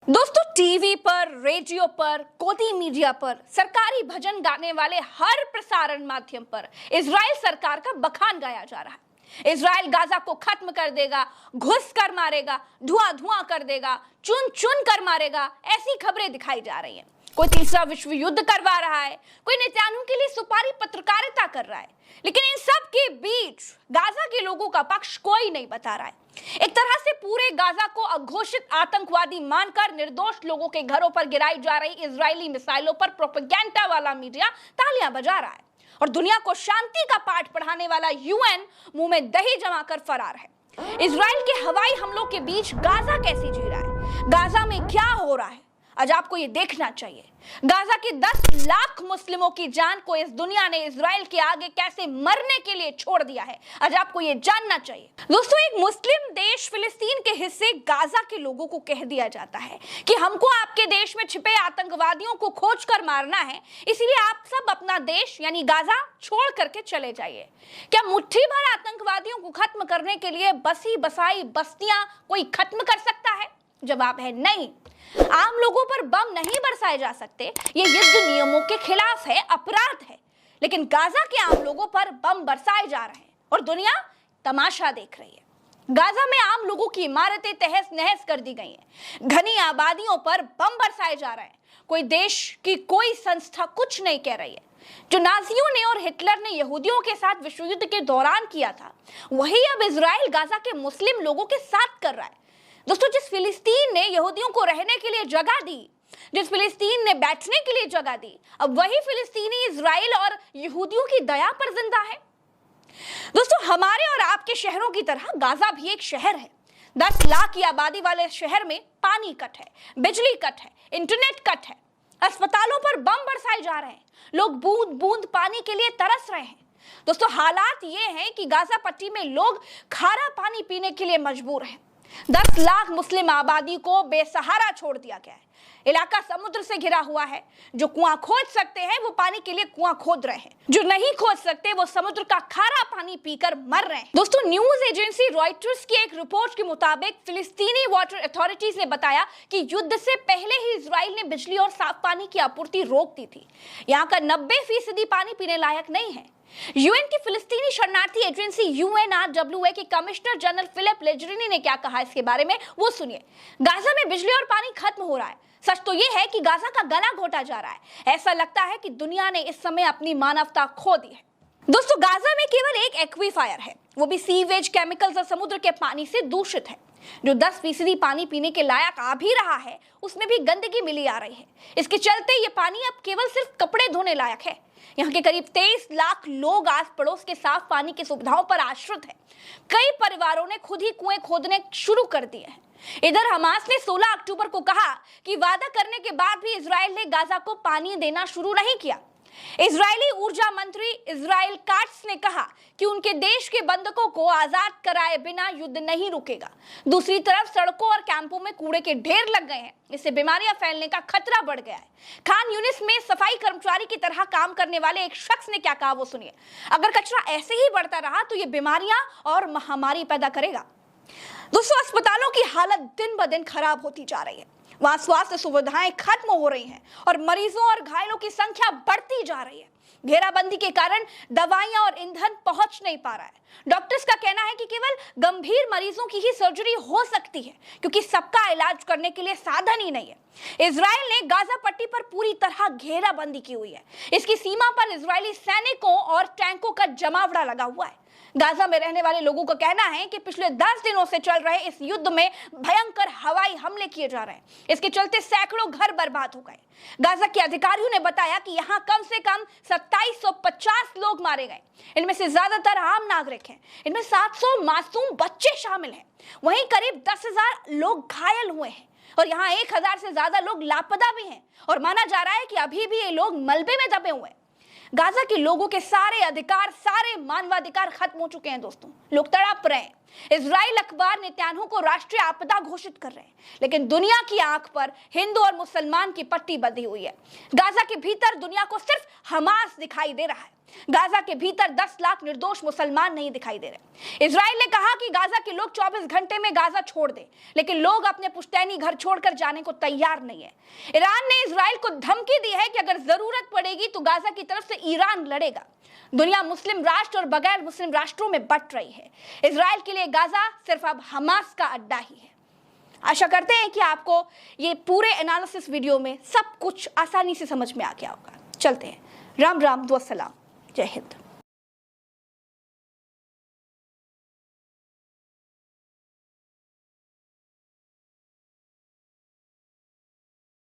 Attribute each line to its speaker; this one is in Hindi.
Speaker 1: दोस्तों, टीवी पर, रेडियो पर, गोदी मीडिया पर, सरकारी भजन गाने वाले हर प्रसारण माध्यम पर इजराइल सरकार का बखान गाया जा रहा है। इजराइल गाजा को खत्म कर देगा, घुस कर मारेगा, धुआं धुआं कर देगा, चुन चुन कर मारेगा, ऐसी खबरें दिखाई जा रही हैं। कोई तीसरा विश्व युद्ध करवा रहा है, कोई नेतन्याहू के लिए सुपारी पत्रकारिता कर रहा है, लेकिन इन सब के बीच गाजा के लोगों का पक्ष कोई नहीं बता रहा है। एक तरह से पूरे गाजा को अघोषित आतंकवादी मानकर निर्दोष लोगों के घरों पर गिराई जा रही इजरायली मिसाइलों पर प्रोपेगेंडा वाला मीडिया तालियां बजा रहा है और दुनिया को शांति का पाठ पढ़ाने वाला यूएन मुंह में दही जमाकर फरार है। इजराइल के हवाई हमलों के बीच गाजा कैसे जी रहा है, गाजा में क्या हो रहा है, आज आपको ये देखना चाहिए। गाजा के 10 लाख मुस्लिमों की जान को इस दुनिया ने इजराइल के आगे कैसे मरने के लिए छोड़ दिया है, आज आपको ये जानना चाहिए। दोस्तों, एक मुस्लिम देश फिलिस्तीन के हिस्से गाजा के लोगों को कह दिया जाता है कि हमको आपके देश में छिपे आतंकवादियों को खोज कर मारना है, इसीलिए आप सब अपना देश यानी गाजा छोड़ करके चले जाइए। क्या मुट्ठी भर आतंकवादियों को खत्म करने के लिए बसी बसाई बस्तियां कोई खत्म कर सकता है? जवाब है नहीं। आम लोगों पर बम नहीं बरसाए जा सकते, ये युद्ध नियमों के खिलाफ है, अपराध है। लेकिन गाजा के आम लोगों पर बम बरसाए जा रहे हैं और दुनिया तमाशा देख रही है। गाजा में आम लोगों की इमारतें तहस नहस कर दी गई हैं, घनी आबादियों पर बम बरसाए जा रहे हैं। कोई देश की कोई संस्था कुछ नहीं कह रही है। जो नाजियों ने और हिटलर ने यहूदियों के साथ विश्व युद्ध के दौरान किया था, वही अब इजराइल गाजा के मुस्लिम लोगों के साथ कर रहा है। दोस्तों, जिस फिलिस्तीन ने यहूदियों को रहने के लिए जगह दी, जिस फिलिस्तीन ने बैठने के लिए जगह दी, अब वही फिलिस्तीनी इजराइल और यहूदियों की दया पर जिंदा है। दोस्तों, हमारे और आपके शहरों की तरह गाजा भी एक शहर है। 10 लाख की आबादी वाले शहर में पानी कट है, बिजली कट है, इंटरनेट कट है, अस्पतालों पर बम बरसाए जा रहे हैं, लोग बूंद बूंद पानी के लिए तरस रहे हैं। दोस्तों, हालात ये हैं कि गाजा पट्टी में लोग खारा पानी पीने के लिए मजबूर हैं। 10 लाख मुस्लिम आबादी को बेसहारा छोड़ दिया गया है। इलाका समुद्र से घिरा हुआ है। जो कुआं खोद सकते हैं वो पानी के लिए कुआं खोद रहे हैं, जो नहीं खोद सकते वो समुद्र का खारा पानी पीकर मर रहे हैं। दोस्तों, न्यूज एजेंसी रॉयटर्स की एक रिपोर्ट के मुताबिक फिलिस्तीनी वाटर अथॉरिटीज ने बताया कि युद्ध से पहले ही इजराइल ने बिजली और साफ पानी की आपूर्ति रोक दी थी। यहाँ का 90% पानी पीने लायक नहीं है। यूएन की फिलिस्तीनी शरणार्थी एजेंसी यूएनआरडब्ल्यूए के कमिश्नर जनरल फिलिप लेजरिनी ने क्या कहा इसके बारे में, वो सुनिए। गाजा में बिजली और पानी खत्म हो रहा है। सच तो ये है कि गाजा का गला घोटा जा रहा है। ऐसा लगता है कि दुनिया ने इस समय अपनी मानवता खो दी है। दोस्तों, गाजा में केवल एक एक्वीफायर है, वो भी सीवेज केमिकल्स और समुद्र के पानी से दूषित है। जो 10% पानी पीने के लायक आ भी रहा है, उसमें भी गंदगी मिली आ रही है। इसके चलते ये पानी अब केवल सिर्फ कपड़े धोने लायक है। यहाँ के करीब 23 लाख लोग आस पड़ोस के साफ पानी की सुविधाओं पर आश्रित हैं। कई परिवारों ने खुद ही कुएं खोदने शुरू कर दिए हैं। इधर हमास ने 16 अक्टूबर को कहा कि वादा करने के बाद भी इजराइल ने गाजा को पानी देना शुरू नहीं किया। इजरायली ऊर्जा मंत्री इजराइल काट्स ने कहा कि उनके देश के बंधकों को आजाद कराए बिना युद्ध नहीं रुकेगा। दूसरी तरफ सड़कों और कैंपों में कूड़े के ढेर लग गए हैं, इससे बीमारियां फैलने का खतरा बढ़ गया है। खान यूनिस में सफाई कर्मचारी की तरह काम करने वाले एक शख्स ने क्या कहा, वो सुनिए। अगर कचरा ऐसे ही बढ़ता रहा तो ये बीमारियां और महामारी पैदा करेगा। दोस्तों, अस्पतालों की हालत दिन ब दिन खराब होती जा रही है। वहां स्वास्थ्य सुविधाएं खत्म हो रही हैं और मरीजों और घायलों की संख्या बढ़ती जा रही है। घेराबंदी के कारण दवाइयां और ईंधन पहुंच नहीं पा रहा है। डॉक्टर्स का कहना है कि केवल गंभीर मरीजों की ही सर्जरी हो सकती है, क्योंकि सबका इलाज करने के लिए साधन ही नहीं है। इजराइल ने गाजा पट्टी पर पूरी तरह घेराबंदी की हुई है। इसकी सीमा पर इजरायली सैनिकों और टैंकों का जमावड़ा लगा हुआ है। गाजा में रहने वाले लोगों का कहना है कि पिछले 10 दिनों से चल रहे इस युद्ध में भयंकर हवाई हमले किए जा रहे हैं। इसके चलते सैकड़ों घर बर्बाद हो गए। गाजा के अधिकारियों ने बताया कि यहाँ कम से कम 2750 लोग मारे गए। इनमें से ज्यादातर आम नागरिक हैं। इनमें 700 मासूम बच्चे शामिल हैं। वहीं करीब 10,000 लोग घायल हुए हैं और यहाँ 1000 से ज्यादा लोग लापता भी हैं और माना जा रहा है कि अभी भी ये लोग मलबे में दबे हुए हैं। गाजा के लोगों के सारे अधिकार, सारे मानवाधिकार खत्म हो चुके हैं। दोस्तों, लोग तड़प रहे हैं। इजराइल अखबार नेतन्याहू को राष्ट्रीय आपदा घोषित कर रहे हैं, लेकिन दुनिया की आंख पर हिंदू और मुसलमान की पट्टी बंधी हुई है। गाजा के भीतर दुनिया को सिर्फ हमास दिखाई दे रहा है। गाजा के भीतर 10 लाख निर्दोष मुसलमान नहीं दिखाई दे रहे। इजराइल ने कहा कि गाजा के लोग 24 घंटे में गाजा छोड़ दें, लेकिन लोग अपने पुश्तैनी घर छोड़कर जाने को तैयार नहीं है। ईरान ने इजराइल को धमकी दी है कि अगर जरूरत पड़ेगी तो गाजा की तरफ से ईरान लड़ेगा। दुनिया मुस्लिम राष्ट्र और बगैर मुस्लिम राष्ट्रों में बंट रही है। इजराइल के लिए गाजा सिर्फ अब हमास का अड्डा ही है। आशा करते हैं कि आपको ये पूरे एनालिसिस वीडियो में सब कुछ आसानी से समझ में आ गया होगा। चलते हैं। राम राम, दुआ सलाम, जय हिंद।